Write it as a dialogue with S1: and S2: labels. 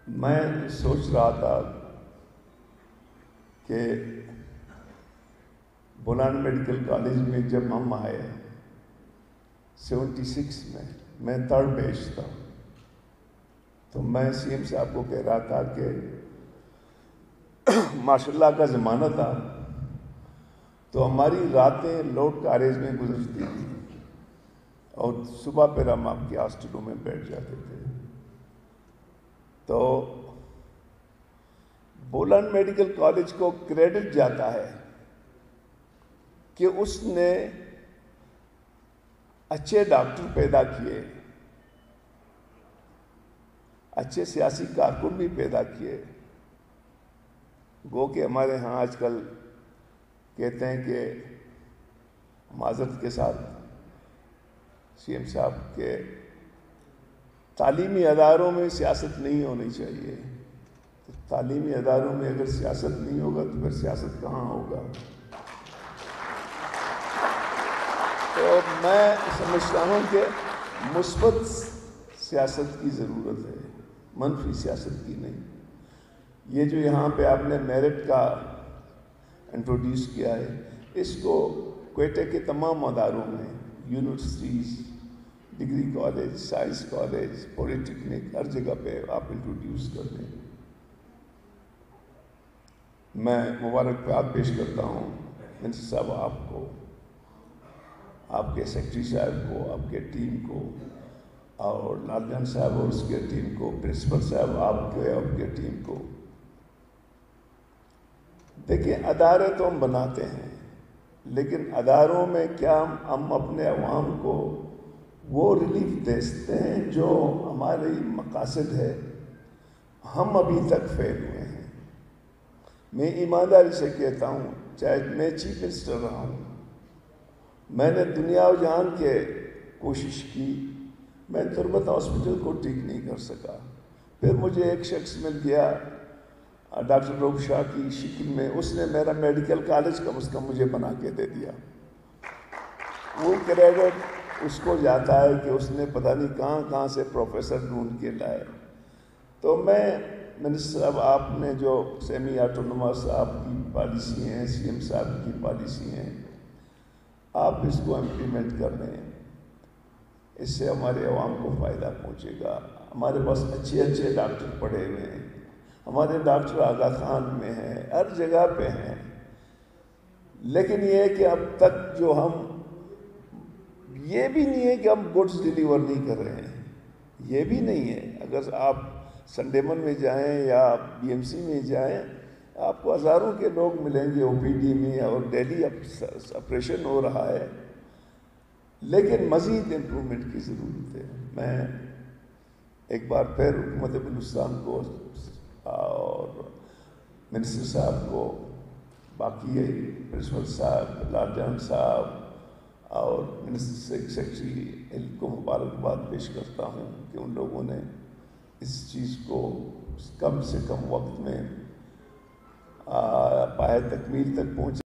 S1: میں سوچ رہا تھا کہ بولان میڈیکل کالج میں جب ہم آئے 76 میں 3rd بیچ تھا، تو میں سی ایم صاحب کو کہہ رہا تھا کہ ماشاء اللہ کا زمانہ تھا تو ہماری راتیں لوڈ کالج میں گزرتی تھی اور صبح پھر ہم آپ کے ہاسٹلوں میں بیٹھ جاتے تھے۔ تو بولان میڈیکل کالج کو کریڈٹ جاتا ہے کہ اس نے اچھے ڈاکٹر پیدا کیے، اچھے سیاسی کارکن بھی پیدا کیے۔ گو کہ ہمارے ہاں آج کل کہتے ہیں کہ معذرت کے ساتھ سی ایم صاحب کے تعلیمی اداروں میں سیاست نہیں ہونی چاہیے۔ تعلیمی اداروں میں اگر سیاست نہیں ہوگا تو پھر سیاست کہاں ہوگا؟ تو میں سمجھتا ہوں کہ مثبت سیاست کی ضرورت ہے، منفی سیاست کی نہیں۔ یہ جو یہاں پہ آپ نے میرٹ کا انٹروڈیوس کیا ہے، اس کو کوئٹہ کے تمام اداروں میں، universities, degree college, science college, polytechnic, ہر جگہ پہ آپ انٹروڈیوس کر دیں۔ میں مبارکباد پیش کرتا ہوں منسٹر صاحب آپ کو، آپ کے سیکرٹری صاحب کو، آپ کے ٹیم کو، اور لال جان صاحب اور اس کے ٹیم کو، پرنسپل صاحب آپ کے ٹیم کو۔ دیکھیں، ادارے تو ہم بناتے ہیں، لیکن اداروں میں کیا ہم اپنے عوام کو وہ ریلیف دیتے ہیں جو ہماری مقاصد ہے؟ ہم ابھی تک فیل ہوئے ہیں۔ میں ایمانداری سے کہتا ہوں، چاہے میں چیف منسٹر رہا ہوں، میں نے دنیا و جہان کے کوشش کی، میں تربت ہاسپٹل کو ٹھیک نہیں کر سکا۔ پھر مجھے ایک شخص مل گیا ڈاکٹر روب شاہ کی شکل میں، اس نے میرا میڈیکل کالج کم از کم مجھے بنا کے دے دیا۔ وہ کریڈٹ اس کو جاتا ہے کہ اس نے پتہ نہیں کہاں سے پروفیسر ڈھونڈ کے لائے۔ تو میں منسٹر صاحب، آپ نے جو سیمی آٹونومس آپ کی پالیسی ہیں، سی ایم صاحب کی پالیسی ہیں، آپ اس کو امپلیمنٹ کر رہے ہیں، اس سے ہمارے عوام کو فائدہ پہنچے گا۔ ہمارے پاس اچھے ڈاکٹر پڑھے ہوئے ہیں، ہمارے ڈاکٹر آغا خان میں ہیں، ہر جگہ پہ ہیں، لیکن یہ ہے کہ اب تک جو ہم یہ بھی نہیں ہے کہ ہم گڈس ڈیلیور نہیں کر رہے ہیں، یہ بھی نہیں ہے۔ اگر آپ سنڈیمن میں جائیں یا بی ایم سی میں جائیں، آپ کو ہزاروں کے لوگ ملیں گے او پی ڈی میں، اور ڈیلی آپریشن ہو رہا ہے، لیکن مزید امپرومنٹ کی ضرورت ہے۔ میں ایک بار پھر حکومت بلوچستان کو اور منسٹر صاحب کو، باقی پرنسپل صاحب، لال جان صاحب اور منسٹر سیکرٹری، ان کو مبارکباد پیش کرتا ہوں کہ ان لوگوں نے اس چیز کو کم سے کم وقت میں پایۂ تکمیل تک پہنچا۔